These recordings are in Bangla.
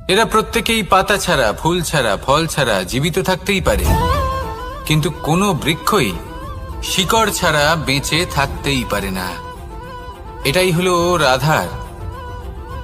এরা প্রত্যেকেই পাতা ছাড়া, ফুল ছাড়া, ফল ছাড়া জীবিত থাকতেই পারে, কিন্তু কোনো বৃক্ষই শিকড় ছাড়া বেঁচে থাকতেই পারে না। এটাই হলো রাধার।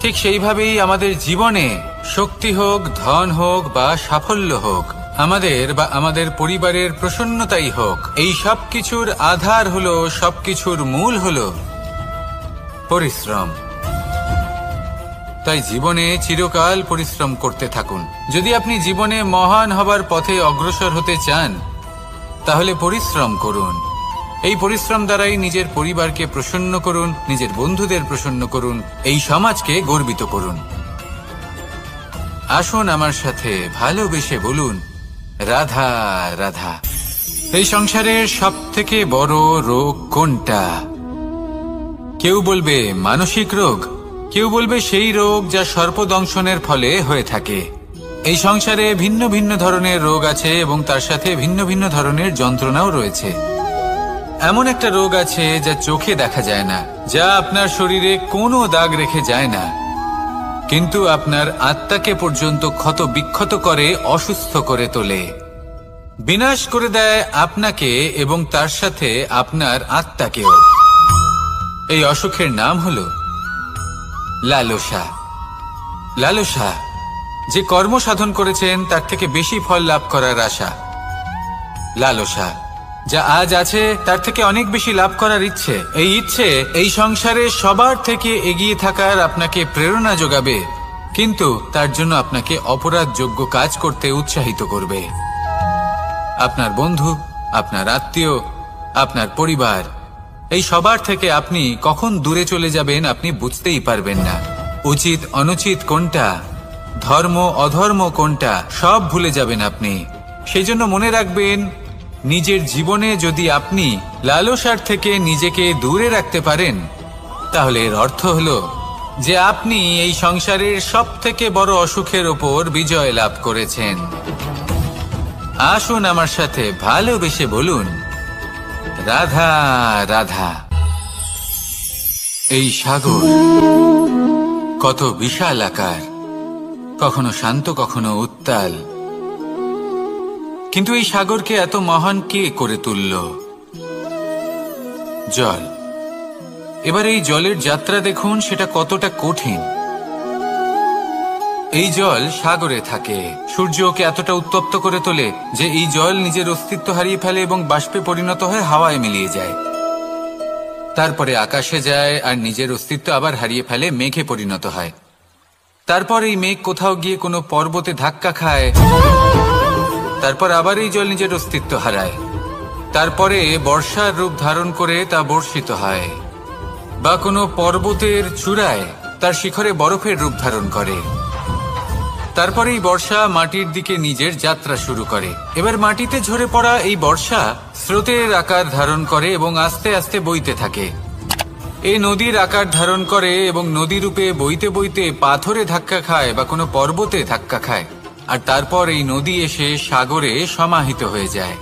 ঠিক সেইভাবেই আমাদের জীবনে শক্তি হোক, ধন হোক বা সাফল্য হোক, আমাদের বা আমাদের পরিবারের প্রসন্নতাই হোক, এই সব কিছুর আধার হলো, সবকিছুর মূল হলো পরিশ্রম। তাই জীবনে চিরকাল পরিশ্রম করতে থাকুন। যদি আপনি জীবনে মহান হবার পথে অগ্রসর হতে চান, তাহলে পরিশ্রম করুন। এই পরিশ্রম দ্বারাই নিজের পরিবারকে প্রসন্ন করুন, নিজের বন্ধুদের প্রসন্ন করুন, এই সমাজকে গর্বিত করুন। আসুন আমার সাথে ভালোবেসে বলুন, রাধা রাধা। এই সংসারের সব থেকে বড় রোগ কোনটা? কেউ বলবে মানসিক রোগ, কেউ বলবে সেই রোগ যা সর্পদংশনের ফলে হয়ে থাকে। এই সংসারে ভিন্ন ভিন্ন ধরনের রোগ আছে এবং তার সাথে ভিন্ন ভিন্ন ধরনের যন্ত্রণাও রয়েছে। এমন একটা রোগ আছে যা চোখে দেখা যায় না, যা আপনার শরীরে কোনো দাগ রেখে যায় না, কিন্তু আপনার আত্মাকে পর্যন্ত ক্ষত বিক্ষত করে, অসুস্থ করে তোলে, বিনাশ করে দেয় আপনাকে এবং তার সাথে আপনার আত্মাকেও। এই অসুখের নাম হলো লালসা। লালসা, যে কর্ম সাধন করেছেন তার থেকে বেশি ফল লাভ করার আশা। লালসা, যা আজ আছে তার থেকে অনেক বেশি লাভ করার ইচ্ছে। এই ইচ্ছে এই সংসারে সবার থেকে এগিয়ে থাকার আপনাকে প্রেরণা যোগাবে, কিন্তু তার জন্য আপনাকে অপরাধযোগ্য কাজ করতে উৎসাহিত করবে। আপনার বন্ধু, আপনার আত্মীয়, আপনার পরিবার, এই সবার থেকে আপনি কখন দূরে চলে যাবেন আপনি বুঝতেই পারবেন না। উচিত অনুচিত কোনটা, ধর্ম অধর্ম কোনটা, সব ভুলে যাবেন আপনি। সেই জন্য মনে রাখবেন, নিজের জীবনে যদি আপনি লালসার থেকে নিজেকে দূরে রাখতে পারেন, তাহলে এর অর্থ হলো যে আপনি এই সংসারের সব থেকে বড় অসুখের ওপর বিজয় লাভ করেছেন। আসুন আমার সাথে ভালোবেসে বলুন, রাধা রাধা। এই সাগর কত বিশাল আকার, কখনো শান্ত কখনো উত্তাল, কিন্তু এই সাগরকে এত মহান কে করে তুলল? জল। এবার এই জলের যাত্রা দেখুন, সেটা কতটা কঠিন। এই জল সাগরে থাকে, সূর্য ওকে এতটা উত্তপ্ত করে তোলে যে এই জল নিজের অস্তিত্ব হারিয়ে ফেলে এবং বাষ্পে পরিণত হয়ে হাওয়ায় মিলিয়ে যায়। তারপরে আকাশে যায় আর নিজের অস্তিত্ব আবার হারিয়ে ফেলে, মেঘে পরিণত হয়। তারপর এই মেঘ কোথাও গিয়ে কোনো পর্বতে ধাক্কা খায়, তারপর আবার এই জল নিজের অস্তিত্ব হারায়। তারপরে বর্ষার রূপ ধারণ করে তা বর্ষিত হয়, বা কোনো পর্বতের চূড়ায় তার শিখরে বরফের রূপ ধারণ করে। তারপরে এই বর্ষা মাটির দিকে নিজের যাত্রা শুরু করে। এবার মাটিতে ঝরে পড়া এই বর্ষা স্রোতের আকার ধারণ করে এবং আস্তে আস্তে বইতে থাকে। এই নদীর আকার ধারণ করে এবং নদী রূপে বইতে বইতে পাথরে ধাক্কা খায় বা কোনো পর্বতে ধাক্কা খায়, আর তারপর এই নদী এসে সাগরে সমাহিত হয়ে যায়।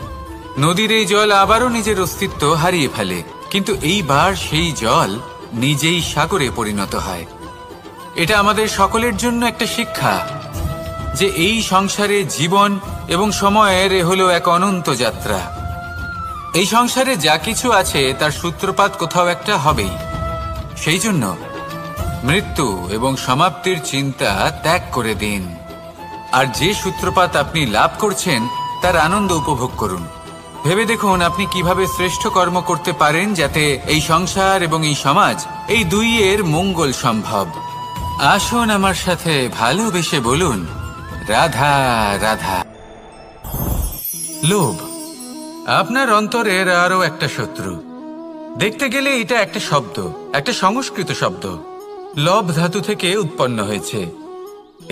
নদীর এই জল আবারও নিজের অস্তিত্ব হারিয়ে ফেলে, কিন্তু এইবার সেই জল নিজেই সাগরে পরিণত হয়। এটা আমাদের সকলের জন্য একটা শিক্ষা যে এই সংসারে জীবন এবং সময়ের হলো এক অনন্ত যাত্রা। এই সংসারে যা কিছু আছে তার সূত্রপাত কোথাও একটা হবেই। সেই জন্য মৃত্যু এবং সমাপ্তির চিন্তা ত্যাগ করে দিন, আর যে সূত্রপাত আপনি লাভ করছেন তার আনন্দ উপভোগ করুন। ভেবে দেখুন আপনি কিভাবে শ্রেষ্ঠ কর্ম করতে পারেন যাতে এই সংসার এবং এই সমাজ, এই দুইয়ের মঙ্গল সম্ভব। আসুন আমার সাথে ভালোবেসে বলুন, রাধা রাধা। লোভ আপনার অন্তরের আরো একটা শত্রু। দেখতে গেলে এটা একটা শব্দ, একটা সংস্কৃত শব্দ, লব ধাতু থেকে উৎপন্ন হয়েছে।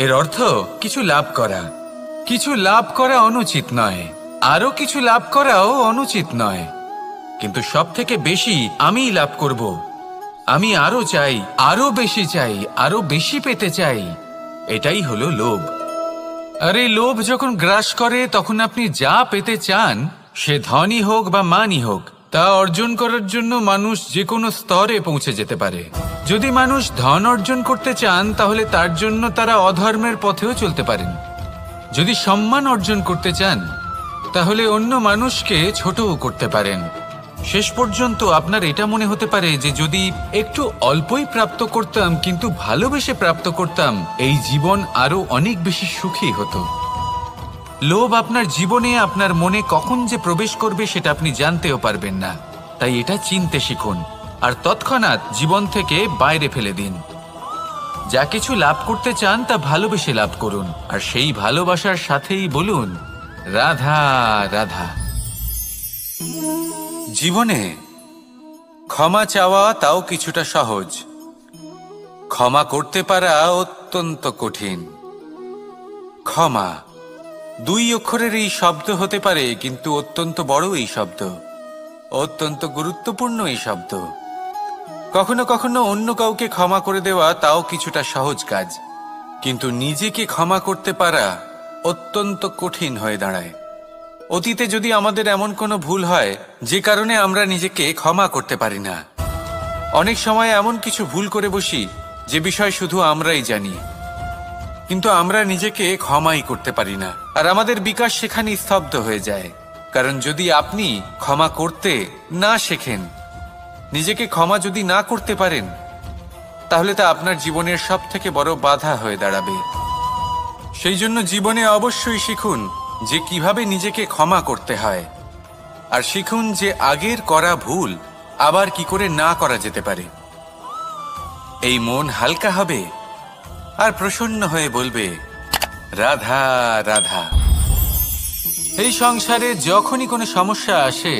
এর অর্থ কিছু লাভ করা। কিছু লাভ করা অনুচিত নয়, আরো কিছু লাভ করাও অনুচিত নয়, কিন্তু সব থেকে বেশি আমি লাভ করব। আমি আরো চাই, আরো বেশি চাই, আরো বেশি পেতে চাই। এটাই হলো লোভ। আর এই লোভ যখন গ্রাস করে তখন আপনি যা পেতে চান, সে ধনই হোক বা মানই হোক, তা অর্জন করার জন্য মানুষ যে কোনো স্তরে পৌঁছে যেতে পারে। যদি মানুষ ধন অর্জন করতে চান তাহলে তার জন্য তারা অধর্মের পথেও চলতে পারেন। যদি সম্মান অর্জন করতে চান তাহলে অন্য মানুষকে ছোটও করতে পারেন। শেষ পর্যন্ত আপনার এটা মনে হতে পারে যে যদি একটু অল্পই প্রাপ্ত করতাম কিন্তু ভালোবেসে প্রাপ্ত করতাম, এই জীবন আরো অনেক বেশি সুখী হতো। লোভ আপনার জীবনে, আপনার মনে কখন যে প্রবেশ করবে সেটা আপনি জানতেও পারবেন না। তাই এটা চিনতে শিখুন আর তৎক্ষণাৎ জীবন থেকে বাইরে ফেলে দিন। যা কিছু লাভ করতে চান তা ভালোবেসে লাভ করুন, আর সেই ভালোবাসার সাথেই বলুন রাধা রাধা। জীবনে ক্ষমা চাওয়া তাও কিছুটা সহজ, ক্ষমা করতে পারা অত্যন্ত কঠিন। ক্ষমা 2 অক্ষরের এই শব্দ হতে পারে, কিন্তু অত্যন্ত বড় এই শব্দ, অত্যন্ত গুরুত্বপূর্ণ এই শব্দ। কখনো কখনো অন্য কাউকে ক্ষমা করে দেওয়া তাও কিছুটা সহজ কাজ, কিন্তু নিজেকে ক্ষমা করতে পারা অত্যন্ত কঠিন হয়ে দাঁড়ায়। অতীতে যদি আমাদের এমন কোনো ভুল হয় যে কারণে আমরা নিজেকে ক্ষমা করতে পারি না, অনেক সময় এমন কিছু ভুল করে বসি যে বিষয় শুধু আমরাই জানি, কিন্তু আমরা নিজেকে ক্ষমাই করতে পারি না, আর আমাদের বিকাশ সেখানে স্তব্ধ হয়ে যায়। কারণ যদি আপনি ক্ষমা করতে না শেখেন, নিজেকে ক্ষমা যদি না করতে পারেন, তাহলে তা আপনার জীবনের সবথেকে বড় বাধা হয়ে দাঁড়াবে। সেই জন্য জীবনে অবশ্যই শিখুন যে কিভাবে নিজেকে ক্ষমা করতে হয়, আর শিখুন যে আগের করা ভুল আবার কি করে না করা যেতে পারে। এই মন হালকা হবে আর প্রসন্ন হয়ে বলবে রাধা রাধা। এই সংসারে যখনই কোনো সমস্যা আসে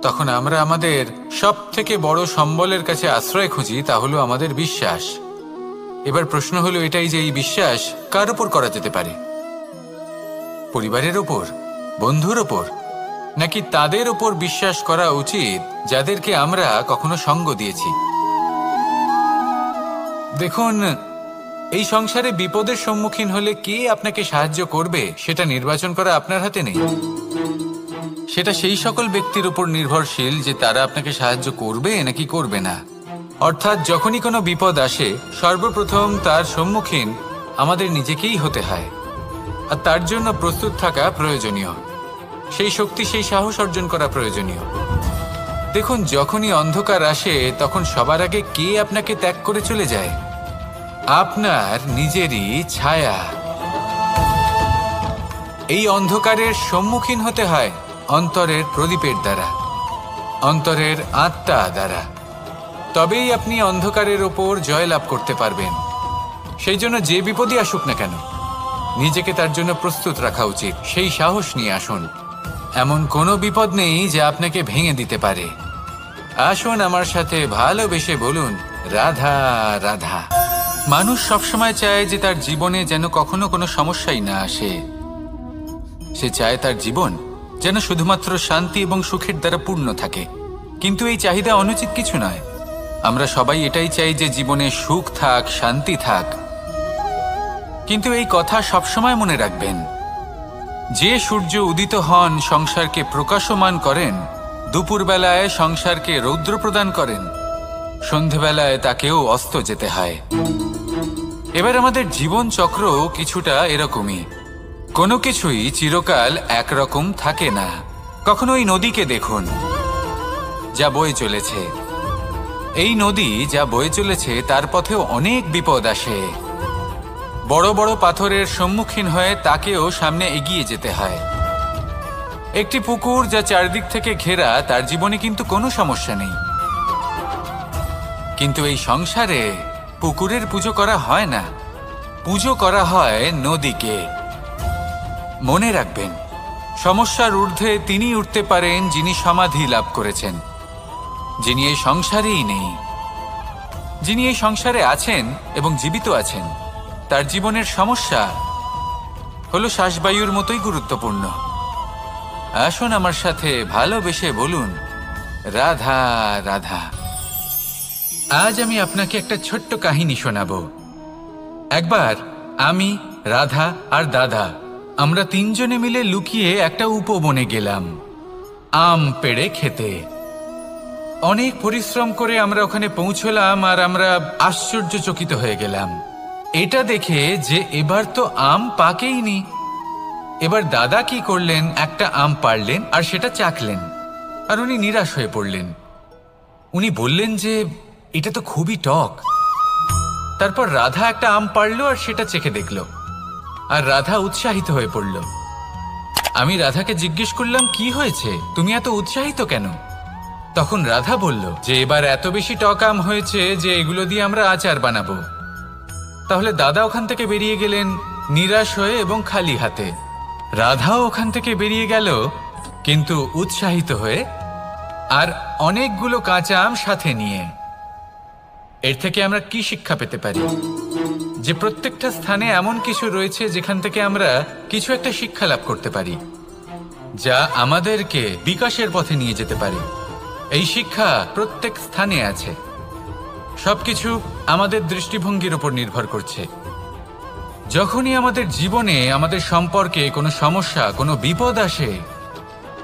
তখন আমরা আমাদের সব থেকে বড় সম্বলের কাছে আশ্রয় খুঁজি, তা হলো আমাদের বিশ্বাস। এবার প্রশ্ন হলো এটাই যে এই বিশ্বাস কার উপর করা যেতে পারে? পরিবারের ওপর, বন্ধুর ওপর, নাকি তাদের ওপর বিশ্বাস করা উচিত যাদেরকে আমরা কখনো সঙ্গ দিয়েছি? দেখুন, এই সংসারে বিপদের সম্মুখীন হলে কে আপনাকে সাহায্য করবে সেটা নির্বাচন করা আপনার হাতে নেই। সেটা সেই সকল ব্যক্তির উপর নির্ভরশীল যে তারা আপনাকে সাহায্য করবে নাকি করবে না। অর্থাৎ যখনই কোনো বিপদ আসে সর্বপ্রথম তার সম্মুখীন আমাদের নিজেকেই হতে হয়, আর তার জন্য প্রস্তুত থাকা প্রয়োজনীয়। সেই শক্তি, সেই সাহস অর্জন করা প্রয়োজনীয়। দেখুন, যখনই অন্ধকার আসে তখন সবার আগে কে আপনাকে ত্যাগ করে চলে যায়? আপনার নিজেরই ছায়া। এই অন্ধকারের সম্মুখীন হতে হয় অন্তরের প্রদীপের দ্বারা, অন্তরের আত্মা দ্বারা। তবেই আপনি অন্ধকারের ওপর জয়লাভ করতে পারবেন। সেই জন্য যে বিপদই আসুক না কেন, নিজেকে তার জন্য প্রস্তুত রাখা উচিত। সেই সাহস নিয়ে আসুন। এমন কোনো বিপদ নেই যা আপনাকে ভেঙে দিতে পারে। আসুন আমার সাথে ভালোবেসে বলুন রাধা রাধা। মানুষ সবসময় চায় যে তার জীবনে যেন কখনো কোনো সমস্যাই না আসে। সে চায় তার জীবন যেন শুধুমাত্র শান্তি এবং সুখের দ্বারা পূর্ণ থাকে। কিন্তু এই চাহিদা অনুচিত কিছু নয়। আমরা সবাই এটাই চাই যে জীবনে সুখ থাক, শান্তি থাক। কিন্তু এই কথা সবসময় মনে রাখবেন, যে সূর্য উদিত হন সংসারকে প্রকাশমান করেন, দুপুরবেলায় সংসারকে রৌদ্র প্রদান করেন, সন্ধেবেলায় তাকেও অস্ত যেতে হয়। এবার আমাদের জীবন চক্র কিছুটা এরকমই। কোনো কিছুই চিরকাল একরকম থাকে না। কখনো এই নদীকে দেখুন যা বয়ে চলেছে। এই নদী যা বয়ে চলেছে তার পথেও অনেক বিপদ আসে। বড় বড় পাথরের সম্মুখীন হয়ে তাকেও সামনে এগিয়ে যেতে হয়। একটি পুকুর যা চারদিক থেকে ঘেরা, তার জীবনে কিন্তু কোনো সমস্যা নেই। কিন্তু এই সংসারে পুকুরের পুজো করা হয় না, পুজো করা হয় নদীকে। মনে রাখবেন, সমস্যার ঊর্ধ্বে তিনি উঠতে পারেন যিনি সমাধি লাভ করেছেন, যিনি এই সংসারেই নেই। যিনি এই সংসারে আছেন এবং জীবিত আছেন, তার জীবনের সমস্যা হলো শ্বাসবায়ুর মতোই গুরুত্বপূর্ণ। আসুন আমার সাথে ভালোবেসে বলুন রাধা রাধা। আজ আমি আপনাকে একটা ছোট্ট কাহিনী শোনাবো। একবার আমি, রাধা আর দাদা আমরা তিনজনে মিলে লুকিয়ে একটা উপবনে গেলাম আম পেড়ে খেতে। অনেক পরিশ্রম করে আমরা ওখানে পৌঁছলাম আর আমরা আশ্চর্যচকিত হয়ে গেলাম এটা দেখে যে এবার তো আম পাকেইনি। এবার দাদা কি করলেন, একটা আম পাড়লেন আর সেটা চাখলেন, আর উনি নিরাশ হয়ে পড়লেন। উনি বললেন যে এটা তো খুবই টক। তারপর রাধা একটা আম পাড়লো আর সেটা চেখে দেখলো, আর রাধা উৎসাহিত হয়ে পড়ল। আমি রাধাকে জিজ্ঞেস করলাম, কি হয়েছে, তুমি এত উৎসাহিত কেন? তখন রাধা বলল যে এবার এত বেশি টক আম হয়েছে যে এগুলো দিয়ে আমরা আচার বানাবো। তাহলে দাদা ওখান থেকে বেরিয়ে গেলেন নিরাশ হয়ে এবং খালি হাতে। রাধাও ওখান থেকে বেরিয়ে গেল কিন্তু উৎসাহিত হয়ে, আর অনেকগুলো কাঁচা আম সাথে নিয়ে। এর থেকে আমরা কি শিক্ষা পেতে পারি? যে প্রত্যেকটা স্থানে এমন কিছু রয়েছে যেখান থেকে আমরা কিছু একটা শিক্ষা লাভ করতে পারি, যা আমাদেরকে বিকাশের পথে নিয়ে যেতে পারে। এই শিক্ষা প্রত্যেক স্থানে আছে। সবকিছু আমাদের দৃষ্টিভঙ্গির উপর নির্ভর করছে। যখনই আমাদের জীবনে, আমাদের সম্পর্কে কোনো সমস্যা, কোনো বিপদ আসে,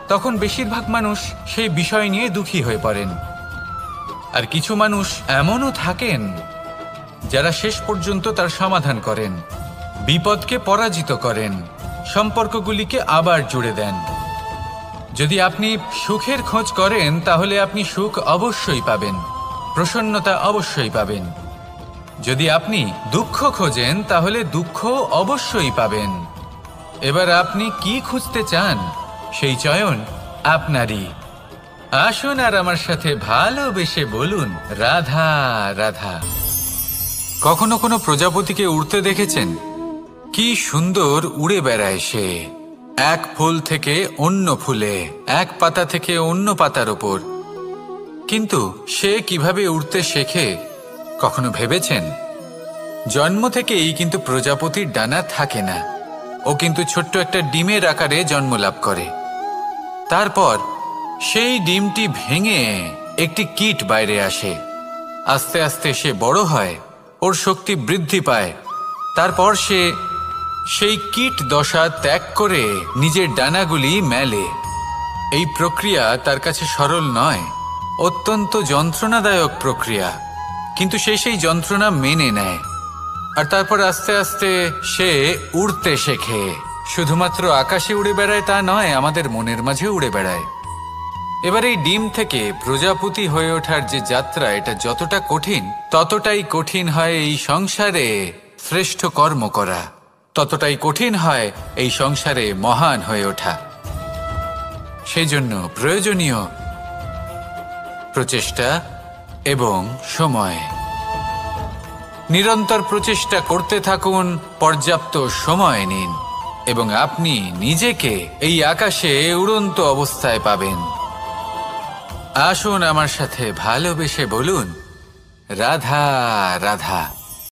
তখন বেশিরভাগ মানুষ সেই বিষয় নিয়ে দুঃখী হয়ে পড়েন। আর কিছু মানুষ এমনও থাকেন যারা শেষ পর্যন্ত তার সমাধান করেন, বিপদকে পরাজিত করেন, সম্পর্কগুলিকে আবার জুড়ে দেন। যদি আপনি সুখের খোঁজ করেন তাহলে আপনি সুখ অবশ্যই পাবেন, প্রসন্নতা অবশ্যই পাবেন। যদি আপনি দুঃখ খোঁজেন তাহলে দুঃখ অবশ্যই পাবেন। এবার আপনি কি খুঁজতে চান, সেই চয়ন আপনারই। আসুন আর আমার সাথে ভালোবেসে বলুন, রাধা রাধা। কখনো কোনো প্রজাপতিকে উড়তে দেখেছেন? কি সুন্দর উড়ে বেড়ায় সে, এক ফুল থেকে অন্য ফুলে, এক পাতা থেকে অন্য পাতার ওপর। কিন্তু সে কিভাবে উড়তে শেখে কখনো ভেবেছেন? জন্ম থেকেই কিন্তু প্রজাপতির ডানা থাকে না। ও কিন্তু ছোট্ট একটা ডিমের আকারে জন্ম লাভ করে। তারপর সেই ডিমটি ভেঙে একটি কীট বাইরে আসে। আস্তে আস্তে সে বড় হয়, ওর শক্তি বৃদ্ধি পায়। তারপর সে সেই কীট দশা ত্যাগ করে নিজের ডানাগুলি মেলে। এই প্রক্রিয়া তার কাছে সরল নয়, অত্যন্ত যন্ত্রণাদায়ক প্রক্রিয়া, কিন্তু সে সেই যন্ত্রণা মেনে নেয়। আর তারপর আস্তে আস্তে সে উড়তে শেখে। শুধুমাত্র আকাশে উড়ে বেড়ায় তা নয়, আমাদের মনের মাঝে উড়ে বেড়ায়। এবার এই ডিম থেকে প্রজাপতি হয়ে ওঠার যে যাত্রা, এটা যতটা কঠিন, ততটাই কঠিন হয় এই সংসারে শ্রেষ্ঠ কর্ম করা, ততটাই কঠিন হয় এই সংসারে মহান হয়ে ওঠা। সেই জন্য প্রয়োজনীয় প্রচেষ্টা এবং সময়। নিরন্তর প্রচেষ্টা করতে থাকুন, পর্যাপ্ত সময় নিন, এবং আপনি নিজেকে এই আকাশে উড়ন্ত অবস্থায় পাবেন। আসুন আমার সাথে ভালোবেসে বলুন, রাধা রাধা।